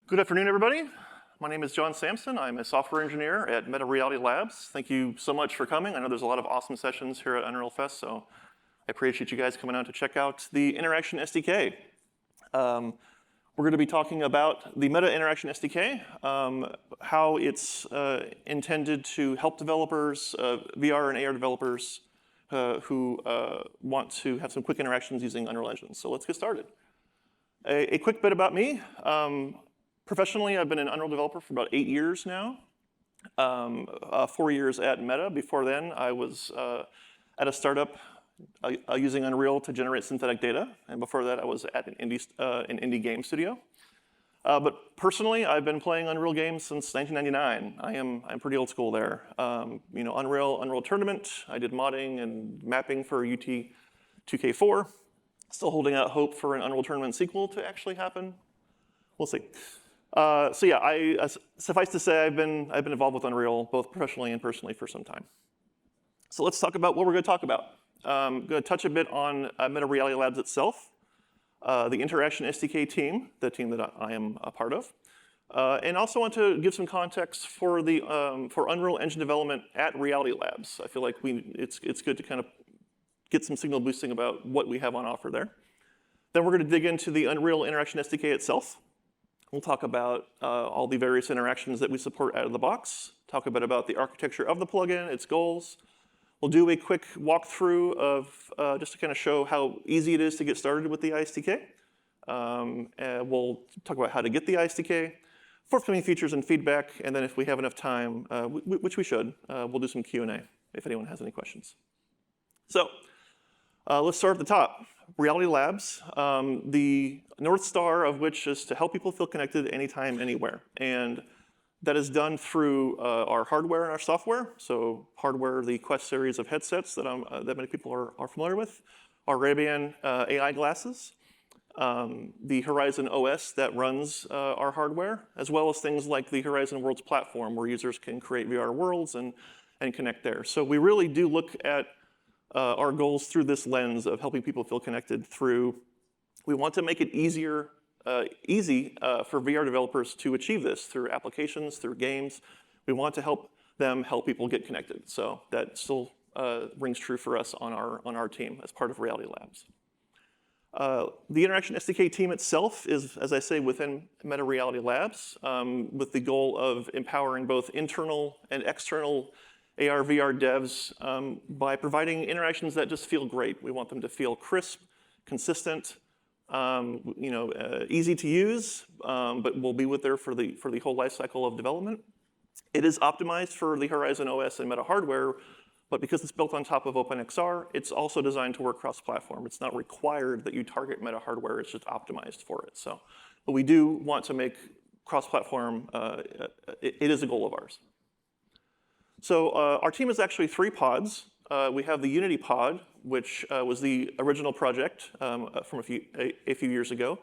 Good afternoon, everybody. My name is John Sampson. I'm a software engineer at Meta Reality Labs. Thank you so much for coming. I know there's a lot of awesome sessions here at Unreal Fest, so I appreciate you guys coming out to check out the Interaction SDK. We're going to be talking about the Meta Interaction SDK, how it's intended to help developers, VR and AR developers who want to have some quick interactions using Unreal Engine. So let's get started. A quick bit about me. Professionally, I've been an Unreal developer for about 8 years now, 4 years at Meta. Before then, I was at a startup using Unreal to generate synthetic data, and before that, I was at an indie game studio. But personally, I've been playing Unreal games since 1999. I'm pretty old school there. Unreal Tournament. I did modding and mapping for UT 2K4. Still holding out hope for an Unreal Tournament sequel to actually happen. We'll see. Suffice to say, I've been involved with Unreal both professionally and personally for some time. So let's talk about what we're going to talk about. I'm going to touch a bit on Meta Reality Labs itself, the Interaction SDK team, the team that I am a part of, and also want to give some context for the for Unreal Engine development at Reality Labs. I feel like it's good to kind of get some signal boosting about what we have on offer there. Then we're going to dig into the Unreal Interaction SDK itself. We'll talk about all the various interactions that we support out of the box, talk a bit about the architecture of the plugin, its goals. We'll do a quick walkthrough of just to kind of show how easy it is to get started with the ISDK. And we'll talk about how to get the ISDK, forthcoming features and feedback, and then if we have enough time, which we should, we'll do some Q&A if anyone has any questions. So let's start at the top. Reality Labs, the North Star of which is to help people feel connected anytime, anywhere. And that is done through our hardware and our software. So hardware, the Quest series of headsets that many people are familiar with, our Ray-Ban AI glasses, the Horizon OS that runs our hardware, as well as things like the Horizon Worlds platform where users can create VR worlds and connect there. So we really do look at our goals through this lens of helping people feel connected through. We want to make it easy for VR developers to achieve this through applications, through games. We want to help people get connected. So that still rings true for us on our team as part of Reality Labs. The Interaction SDK team itself is, as I say, within Meta Reality Labs with the goal of empowering both internal and external AR, VR devs by providing interactions that just feel great. We want them to feel crisp, consistent, easy to use, but will be there for the whole life cycle of development. It is optimized for the Horizon OS and Meta hardware, but because it's built on top of OpenXR, it's also designed to work cross-platform. It's not required that you target Meta hardware, it's just optimized for it. So, but we do want to make cross-platform, it is a goal of ours. So our team is actually 3 pods. We have the Unity pod, which was the original project from a few years ago,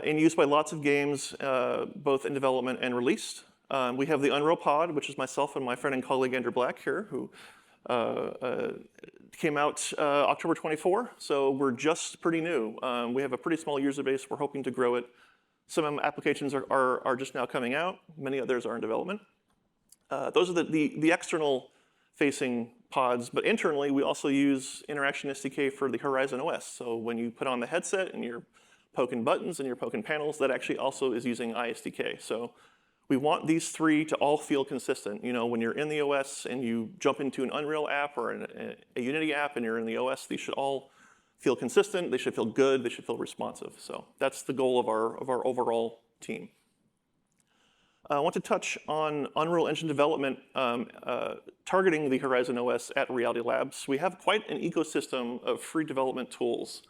in use by lots of games, both in development and released. We have the Unreal pod, which is myself and my friend and colleague Andrew Black here, who came out October 24. So we're just pretty new. We have a pretty small user base. We're hoping to grow it. Some applications are just now coming out. Many others are in development. Those are the external-facing pods, but internally, we also use Interaction SDK for the Horizon OS. So when you put on the headset and you're poking buttons and you're poking panels, that actually also is using ISDK. So we want these 3 to all feel consistent. You know, when you're in the OS and you jump into an Unreal app or a Unity app and you're in the OS, these should all feel consistent. They should feel good. They should feel responsive. So that's the goal of our overall team. I want to touch on Unreal Engine development targeting the Horizon OS at Reality Labs. We have quite an ecosystem of free development tools.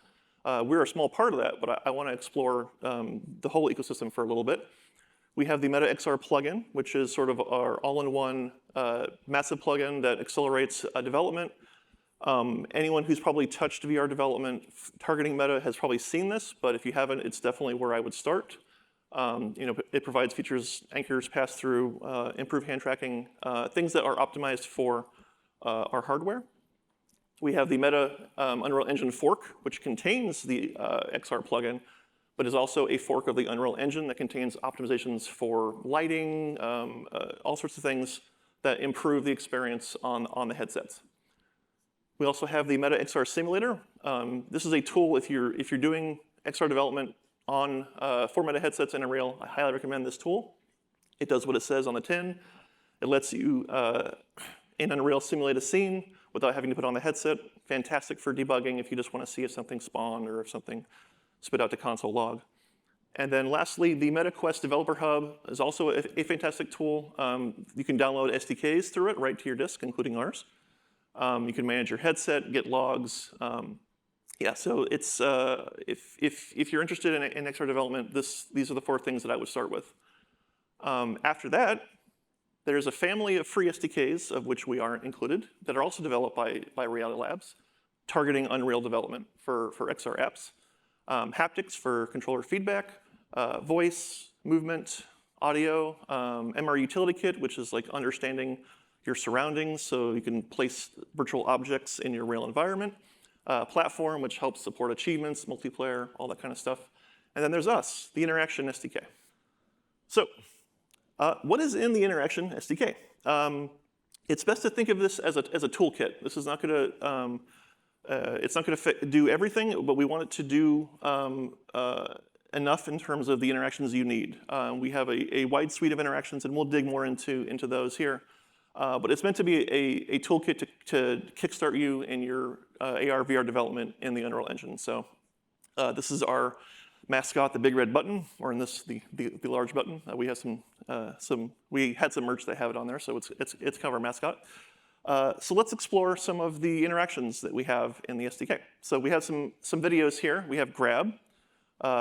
We're a small part of that, but I want to explore the whole ecosystem for a little bit. We have the Meta XR plugin, which is sort of our all-in-one massive plugin that accelerates development. Anyone who's probably touched VR development targeting Meta has probably seen this, but if you haven't, it's definitely where I would start. It provides features, anchors, pass-through, improved hand tracking, things that are optimized for our hardware. We have the Meta Unreal Engine fork, which contains the XR plugin, but is also a fork of the Unreal Engine that contains optimizations for lighting, all sorts of things that improve the experience on the headsets. We also have the Meta XR Simulator. This is a tool if you're doing XR development on for Meta headsets in Unreal. I highly recommend this tool. It does what it says on the tin. It lets you in Unreal simulate a scene without having to put on the headset. Fantastic for debugging if you just want to see if something spawned or if something spit out to console log. And then lastly, the MetaQuest Developer Hub is also a fantastic tool. You can download SDKs through it right to your disk, including ours. You can manage your headset, get logs. Yeah, so it's if you're interested in XR development, these are the 4 things that I would start with. After that, there's a family of free SDKs, of which we aren't included, that are also developed by Reality Labs, targeting Unreal development for XR apps. Haptics for controller feedback, voice, movement, audio, MR Utility Kit, which is like understanding your surroundings so you can place virtual objects in your real environment, platform, which helps support achievements, multiplayer, all that kind of stuff. And then there's us, the Interaction SDK. So, what is in the Interaction SDK? It's best to think of this as a toolkit. This is not going to it's not going to do everything, but we want it to do enough in terms of the interactions you need. We have a wide suite of interactions, and we'll dig more into those here. But it's meant to be a toolkit to kickstart you in your AR, VR development in the Unreal Engine. So this is our mascot, the big red button, or in this, the large button. We have we had some merch that have it on there, so it's kind of our mascot. So let's explore some of the interactions that we have in the SDK. So we have some videos here. We have grab.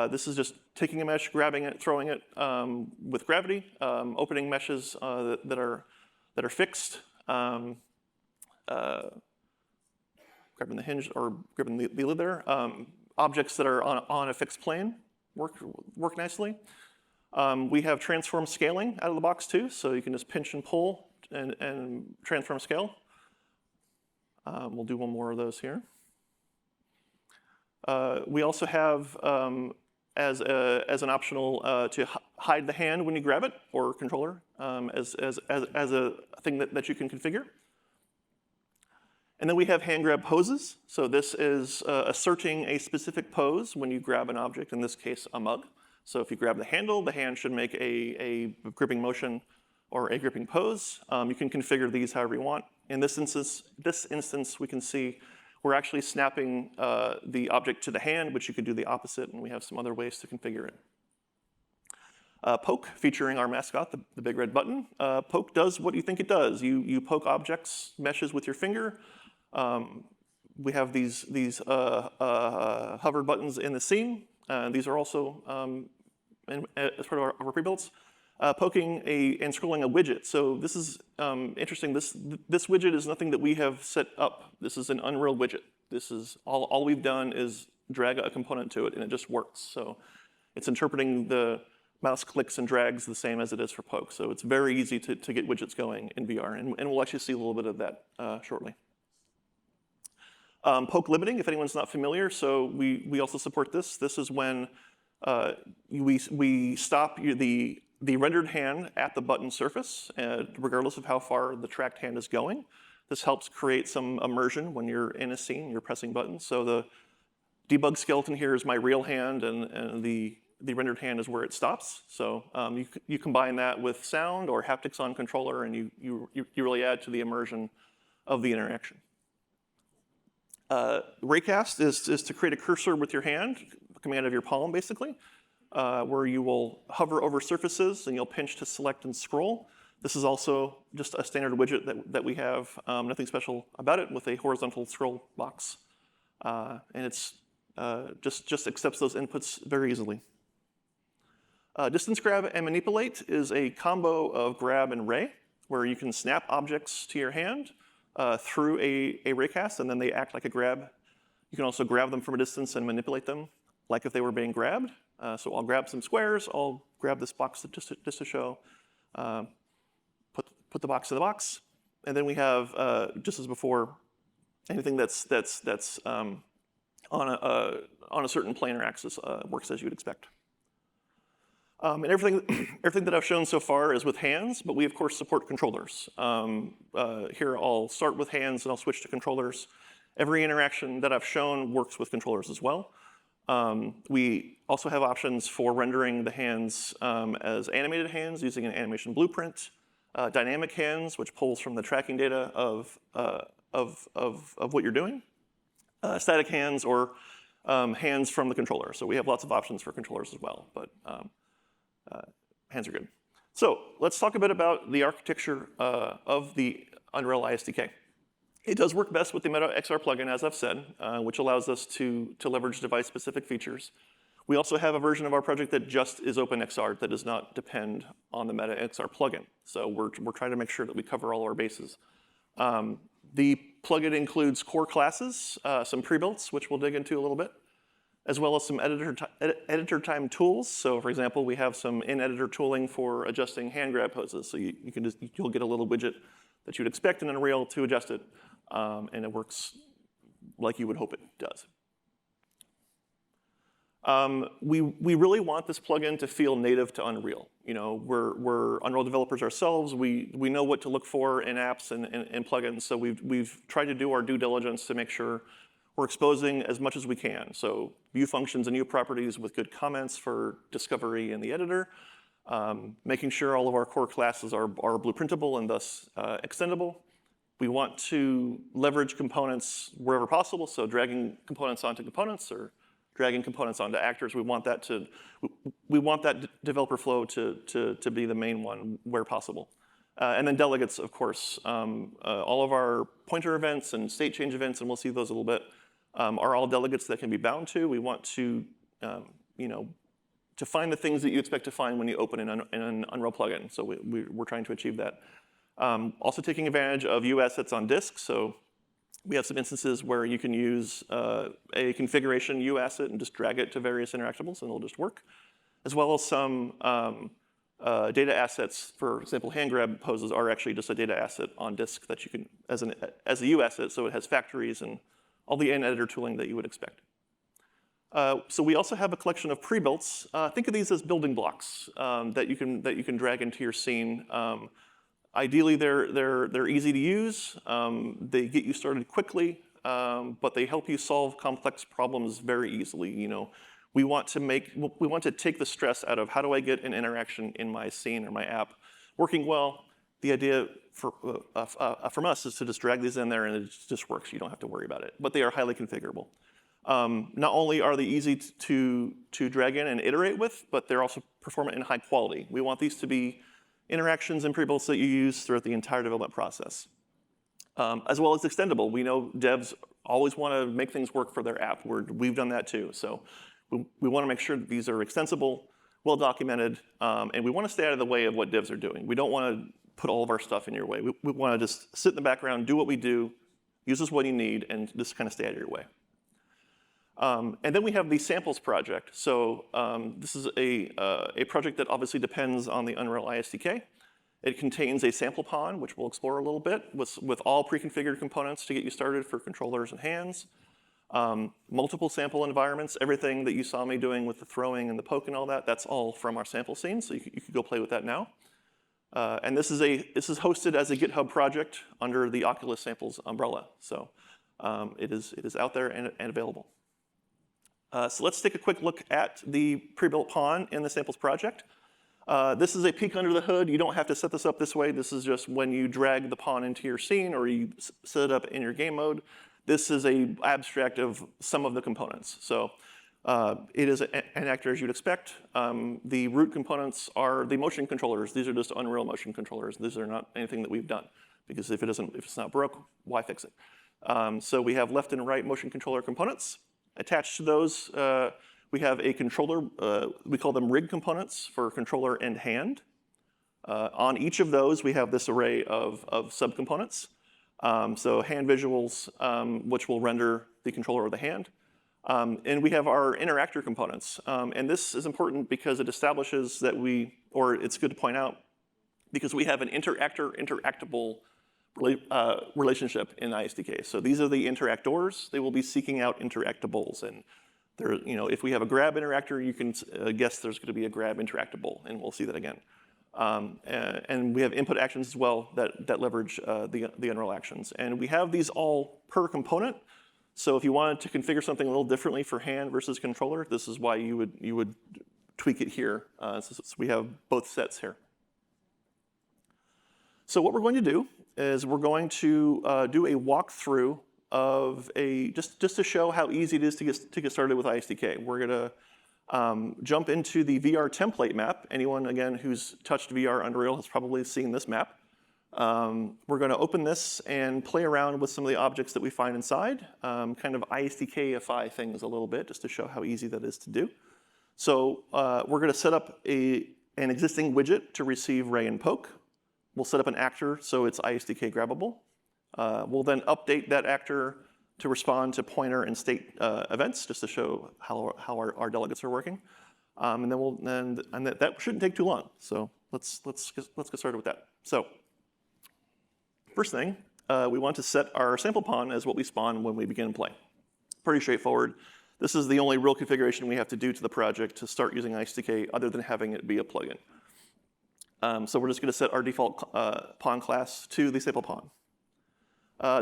This is just taking a mesh, grabbing it, throwing it with gravity, opening meshes that are fixed, grabbing the hinge or grabbing the lid there. Objects that are on a fixed plane work nicely. We have transform scaling out of the box too, so you can just pinch and pull and transform scale. We'll do one more of those here. We also have as an optional to hide the hand when you grab it, or controller, as a thing that you can configure. And then we have hand grab poses. So this is asserting a specific pose when you grab an object, in this case a mug. So if you grab the handle, the hand should make a gripping motion or a gripping pose. You can configure these however you want. In this instance, we can see we're actually snapping the object to the hand, which you could do the opposite, and we have some other ways to configure it. Poke, featuring our mascot, the big red button. Poke does what you think it does. You poke objects, meshes with your finger. We have these hover buttons in the scene. These are also as part of our pre-builds. Poking and scrolling a widget. So this is interesting. This widget is nothing that we have set up. This is an Unreal widget. This is all we've done is drag a component to it, and it just works. So it's interpreting the mouse clicks and drags the same as it is for poke. So it's very easy to get widgets going in VR, and we'll actually see a little bit of that shortly. Poke limiting, if anyone's not familiar, so we also support this. This is when we stop the rendered hand at the button surface, regardless of how far the tracked hand is going. This helps create some immersion when you're in a scene, you're pressing buttons. So the debug skeleton here is my real hand, and the rendered hand is where it stops. So you combine that with sound or haptics on controller, and you really add to the immersion of the interaction. Raycast is to create a cursor with your hand, command of your palm, basically. Where you will hover over surfaces and you'll pinch to select and scroll. This is also just a standard widget that we have, nothing special about it, with a horizontal scroll box. And it's just accepts those inputs very easily. Distance grab and manipulate is a combo of grab and ray, where you can snap objects to your hand through a raycast, and then they act like a grab. You can also grab them from a distance and manipulate them like if they were being grabbed. So I'll grab some squares, I'll grab this box just to show, put the box in the box, and then we have, just as before, anything that's on a certain planar axis works as you would expect. And everything that I've shown so far is with hands, but we of course support controllers. Here I'll start with hands and I'll switch to controllers. Every interaction that I've shown works with controllers as well. We also have options for rendering the hands as animated hands using an animation blueprint, dynamic hands, which pulls from the tracking data of what you're doing, static hands, or hands from the controller. So we have lots of options for controllers as well, but hands are good. So let's talk a bit about the architecture of the Unreal ISDK. It does work best with the Meta XR plugin, as I've said, which allows us to leverage device-specific features. We also have a version of our project that just is OpenXR, that does not depend on the Meta XR plugin. So we're trying to make sure that we cover all our bases. The plugin includes core classes, some pre-builts, which we'll dig into a little bit, as well as some editor time tools. So for example, we have some in-editor tooling for adjusting hand grab poses. So you'll get a little widget that you'd expect in Unreal to adjust it, and it works like you would hope it does. We really want this plugin to feel native to Unreal. You know, we're Unreal developers ourselves. We know what to look for in apps and plugins. So we've tried to do our due diligence to make sure we're exposing as much as we can. So view functions and view properties with good comments for discovery in the editor, making sure all of our core classes are blueprintable and thus extendable. We want to leverage components wherever possible, so dragging components onto components or dragging components onto actors. We want that developer flow to be the main one where possible. And then delegates, of course. All of our pointer events and state change events, and we'll see those a little bit, are all delegates that can be bound to. We want to, to find the things that you expect to find when you open an Unreal plugin. So we're trying to achieve that. Also taking advantage of U assets on disk. So we have some instances where you can use a configuration U asset and just drag it to various interactables and it'll just work. As well as some data assets, for example, hand grab poses are actually just a data asset on disk that you can, as a U asset, so it has factories and all the in-editor tooling that you would expect. So we also have a collection of pre-builts. Think of these as building blocks that you can drag into your scene. Ideally, they're easy to use. They get you started quickly, but they help you solve complex problems very easily. You know, we want to take the stress out of how do I get an interaction in my scene or my app working well. The idea from us is to just drag these in there and it just works. You don't have to worry about it. But they are highly configurable. Not only are they easy to drag in and iterate with, but they're also performant and high quality. We want these to be interactions and pre-builts that you use throughout the entire development process. As well as extendable. We know devs always want to make things work for their app. We've done that too. So we want to make sure that these are extensible, well documented, and we want to stay out of the way of what devs are doing. We don't want to put all of our stuff in your way. We want to just sit in the background, do what we do, use us what you need, and just kind of stay out of your way. And then we have the samples project. So this is a project that obviously depends on the Unreal ISDK. It contains a sample pawn, which we'll explore a little bit, with all pre-configured components to get you started for controllers and hands. Multiple sample environments, everything that you saw me doing with the throwing and the poke and all that, that's all from our sample scene, so you could go play with that now. And this is hosted as a GitHub project under the Oculus Samples umbrella. So it is out there and available. So let's take a quick look at the pre-built pawn in the samples project. This is a peek under the hood. You don't have to set this up this way. This is just when you drag the pawn into your scene or you set it up in your game mode. This is an abstract of some of the components. So it is an actor as you'd expect. The root components are the motion controllers. These are just Unreal motion controllers. These are not anything that we've done, because if it's not broke, why fix it? So we have left and right motion controller components. Attached to those, we have a controller. We call them rig components for controller and hand. On each of those, we have this array of subcomponents. So hand visuals, which will render the controller or the hand. And we have our interactor components. And this is important because it establishes that it's good to point out, because we have an interactor interactable relationship in ISDK. So these are the interactors. They will be seeking out interactables. And there, if we have a grab interactor, you can guess there's going to be a grab interactable, and we'll see that again. And we have input actions as well that leverage the Unreal actions. And we have these all per component. So if you wanted to configure something a little differently for hand versus controller, this is why you would tweak it here. So we have both sets here. So what we're going to do is we're going to do a walkthrough of just to show how easy it is to get started with ISDK. We're going to jump into the VR template map. Anyone, again, who's touched VR Unreal has probably seen this map. We're going to open this and play around with some of the objects that we find inside, kind of ISDK-ify things a little bit, just to show how easy that is to do. So we're going to set up an existing widget to receive ray and poke. We'll set up an actor so it's ISDK grabbable. We'll then update that actor to respond to pointer and state events, just to show how our delegates are working. And then that shouldn't take too long. So let's get started with that. So first thing, we want to set our sample pawn as what we spawn when we begin play. Pretty straightforward. This is the only real configuration we have to do to the project to start using ISDK other than having it be a plugin. So we're just going to set our default pawn class to the sample pawn.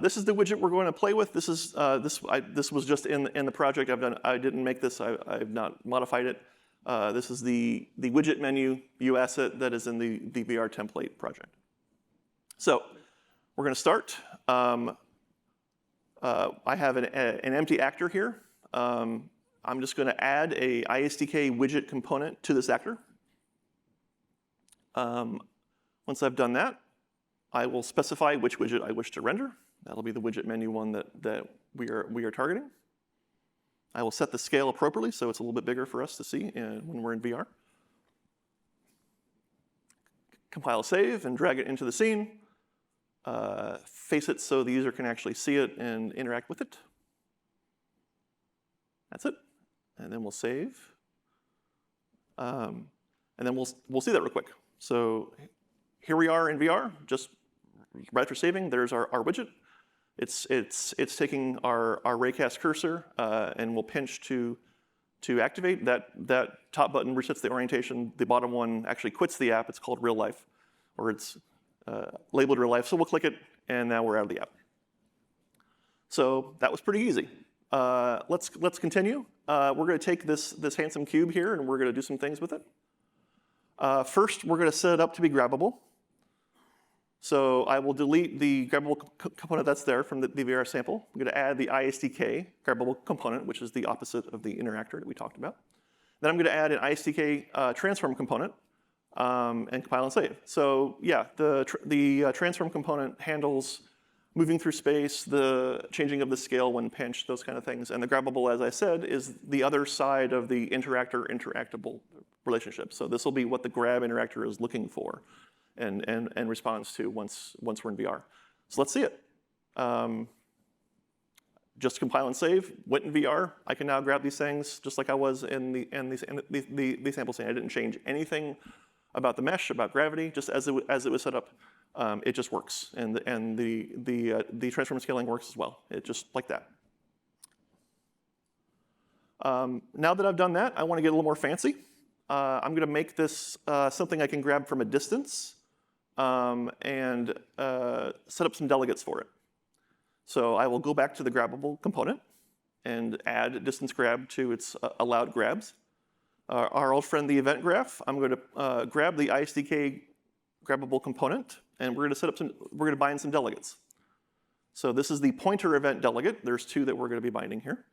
This is the widget we're going to play with. This was just in the project. I didn't make this. I've not modified it. This is the widget menu view asset that is in the VR template project. So we're going to start. I have an empty actor here. I'm just going to add a ISDK widget component to this actor. Once I've done that, I will specify which widget I wish to render. That'll be the widget menu one that we are targeting. I will set the scale appropriately so it's a little bit bigger for us to see when we're in VR. Compile, save, and drag it into the scene. Face it so the user can actually see it and interact with it. That's it. And then we'll save. And then we'll see that real quick. So here we are in VR, just right after saving, there's our widget. It's taking our raycast cursor and we'll pinch to activate. That top button resets the orientation. The bottom one actually quits the app. It's called real life, or it's labeled real life. So we'll click it, and now we're out of the app. So that was pretty easy. Let's continue. We're going to take this handsome cube here, and we're going to do some things with it. First, we're going to set it up to be grabbable. So I will delete the grabbable component that's there from the VR sample. I'm going to add the ISDK grabbable component, which is the opposite of the interactor that we talked about. Then I'm going to add an ISDK transform component and compile and save. So yeah, the transform component handles moving through space, the changing of the scale when pinched, those kind of things. And the grabbable, as I said, is the other side of the interactor-interactable relationship. So this will be what the grab interactor is looking for and responds to once we're in VR. So let's see it. Just compile and save, went in VR. I can now grab these things just like I was in the sample scene. I didn't change anything about the mesh, about gravity, just as it was set up. It just works, and the transform scaling works as well. It just like that. Now that I've done that, I want to get a little more fancy. I'm going to make this something I can grab from a distance and set up some delegates for it. So I will go back to the grabbable component and add distance grab to its allowed grabs. Our old friend, the event graph, I'm going to grab the ISDK grabbable component, and we're going to bind some delegates. So this is the pointer event delegate. There's two that we're going to be binding here.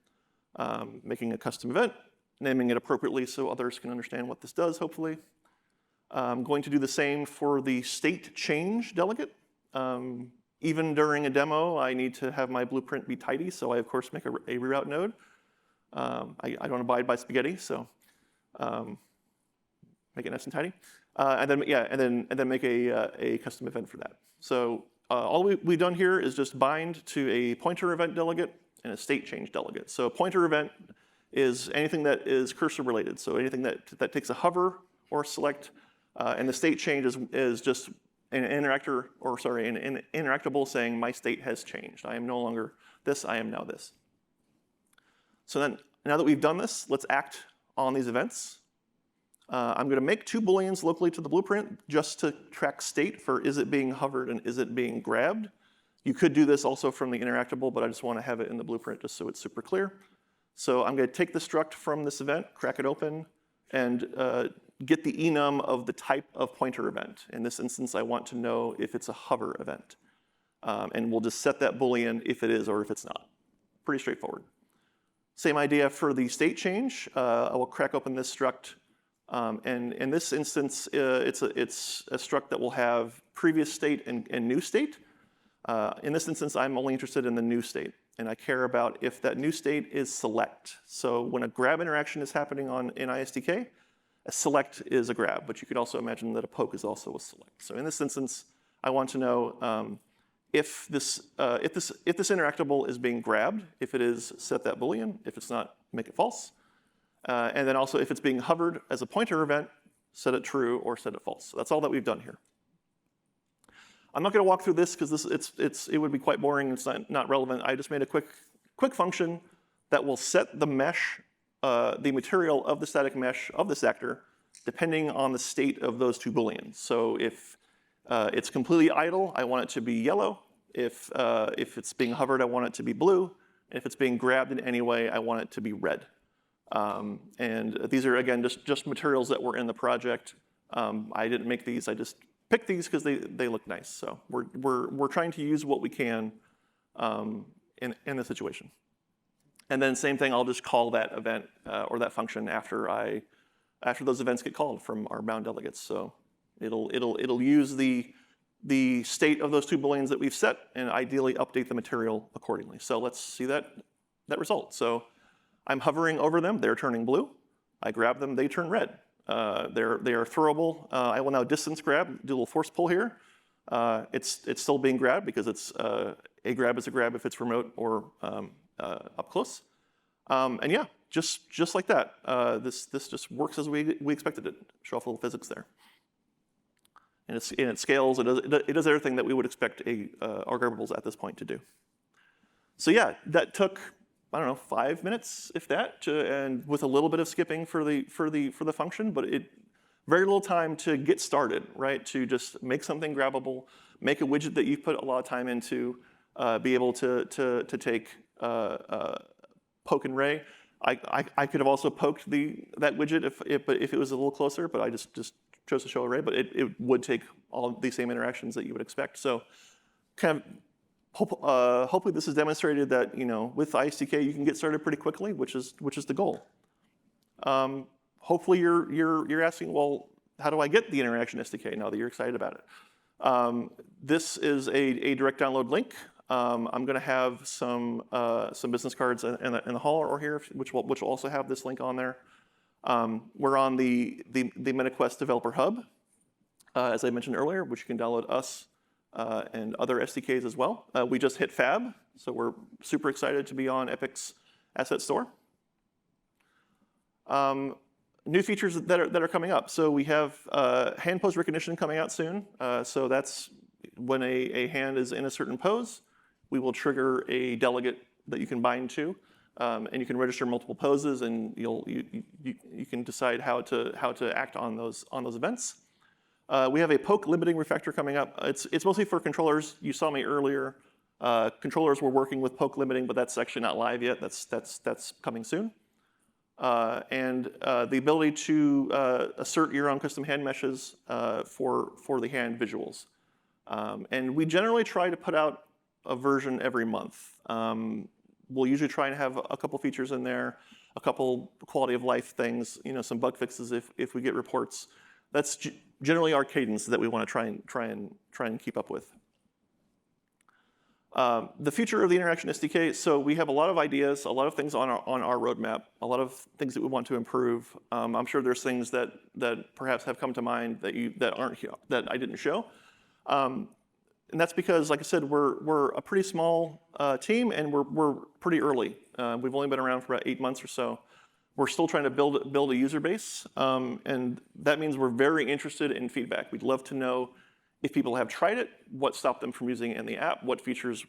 Making a custom event, naming it appropriately so others can understand what this does, hopefully. I'm going to do the same for the state change delegate. Even during a demo, I need to have my blueprint be tidy, so I, of course, make a reroute node. I don't abide by spaghetti, so make it nice and tidy. And then make a custom event for that. So all we've done here is just bind to a pointer event delegate and a state change delegate. So a pointer event is anything that is cursor related. So anything that takes a hover or a select, and the state change is just an interactable saying my state has changed. I am no longer this, I am now this. So then, now that we've done this, let's act on these events. I'm gonna make 2 booleans locally to the blueprint just to track state for is it being hovered and is it being grabbed. You could do this also from the interactable, but I just wanna have it in the blueprint just so it's super clear. So I'm gonna take the struct from this event, crack it open, and get the enum of the type of pointer event. In this instance, I want to know if it's a hover event. And we'll just set that boolean if it is or if it's not. Pretty straightforward. Same idea for the state change. I will crack open this struct. And in this instance, it's a struct that will have previous state and new state. In this instance, I'm only interested in the new state. And I care about if that new state is select. So when a grab interaction is happening in ISDK, a select is a grab. But you could also imagine that a poke is also a select. So in this instance, I want to know if this interactable is being grabbed. If it is, set that boolean. If it's not, make it false. And then also if it's being hovered as a pointer event, set it true or set it false. So that's all that we've done here. I'm not going to walk through this because it would be quite boring. It's not relevant. I just made a quick function that will set the mesh, the material of the static mesh of this actor, depending on the state of those 2 booleans. So if it's completely idle, I want it to be yellow. If it's being hovered, I want it to be blue. And if it's being grabbed in any way, I want it to be red. And these are, again, just materials that were in the project. I didn't make these. I just picked these because they look nice. So we're trying to use what we can in the situation. And then same thing, I'll just call that event or that function after those events get called from our bound delegates. So it'll use the state of those 2 booleans that we've set and ideally update the material accordingly. So let's see that result. So I'm hovering over them, they're turning blue. I grab them, they turn red. They are throwable. I will now distance grab, do a little force pull here. It's still being grabbed because it's a grab is a grab if it's remote or up close. And yeah, just like that. This just works as we expected it. Show off a little physics there. And it scales. It does everything that we would expect our grabbables at this point to do. So yeah, that took, I don't know, 5 minutes, if that, and with a little bit of skipping for the function, but very little time to get started, right? To just make something grabbable, make a widget that you've put a lot of time into, be able to take poke and ray. I could have also poked that widget if it was a little closer, but I just chose to show array. But it would take all the same interactions that you would expect. So kind of. Hopefully this has demonstrated that with ISDK you can get started pretty quickly, which is the goal. Hopefully you're asking, well, how do I get the Interaction SDK now that you're excited about it? This is a direct download link. I'm going to have some business cards in the hall or here, which will also have this link on there. We're on the MetaQuest Developer Hub, as I mentioned earlier, which you can download us. And other SDKs as well. We just hit Fab, so we're super excited to be on Epic's Asset Store. New features that are coming up. So we have hand pose recognition coming out soon. So that's when a hand is in a certain pose, we will trigger a delegate that you can bind to, and you can register multiple poses, and you can decide how to act on those events. We have a poke limiting refactor coming up. It's mostly for controllers. You saw me earlier. Controllers were working with poke limiting, but that's actually not live yet. That's coming soon. And the ability to assert your own custom hand meshes for the hand visuals. And we generally try to put out a version every month. We'll usually try and have a couple features in there, a couple quality of life things, some bug fixes if we get reports. That's generally our cadence that we want to try and keep up with. The future of the Interaction SDK. So we have a lot of ideas, a lot of things on our roadmap, a lot of things that we want to improve. I'm sure there's things that perhaps have come to mind that I didn't show. And that's because, like I said, we're a pretty small team and we're pretty early. We've only been around for about 8 months or so. We're still trying to build a user base, and that means we're very interested in feedback. We'd love to know if people have tried it, what stopped them from using it in the app, what features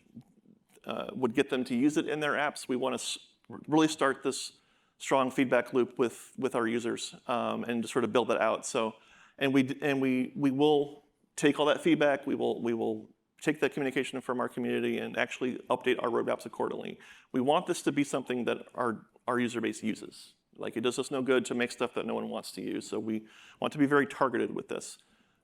would get them to use it in their apps. We want to really start this strong feedback loop with our users and to sort of build that out. So, and we will take all that feedback. We will take that communication from our community and actually update our roadmaps accordingly. We want this to be something that our user base uses. Like, it does us no good to make stuff that no one wants to use. So we want to be very targeted with this.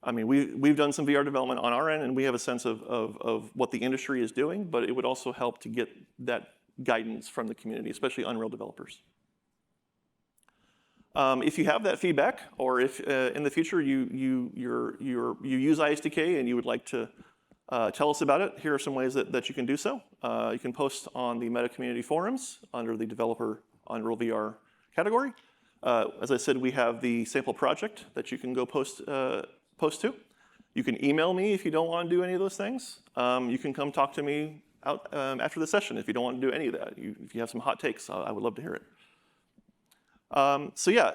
I mean, we've done some VR development on our end, and we have a sense of what the industry is doing, but it would also help to get that guidance from the community, especially Unreal developers. If you have that feedback, or if in the future you use ISDK and you would like to tell us about it, here are some ways that you can do so. You can post on the Meta Community Forums under the Developer Unreal VR category. As I said, we have the sample project that you can go post to. You can email me if you don't want to do any of those things. You can come talk to me out after the session if you don't want to do any of that. If you have some hot takes, I would love to hear it. So yeah,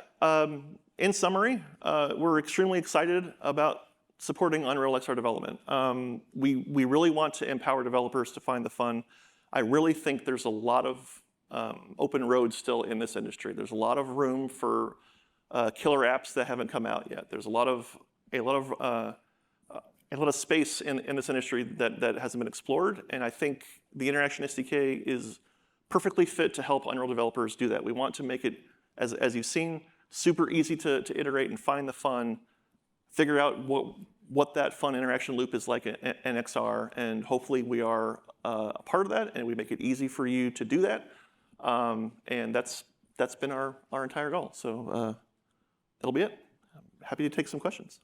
in summary, we're extremely excited about supporting Unreal XR development. We really want to empower developers to find the fun. I really think there's a lot of open roads still in this industry. There's a lot of room for killer apps that haven't come out yet. There's a lot of space in this industry that hasn't been explored, and I think the Interaction SDK is perfectly fit to help Unreal developers do that. We want to make it, as you've seen, super easy to iterate and find the fun, figure out what that fun interaction loop is like in XR, and hopefully we are a part of that, and we make it easy for you to do that. And that's been our entire goal. So that'll be it. I'm happy to take some questions.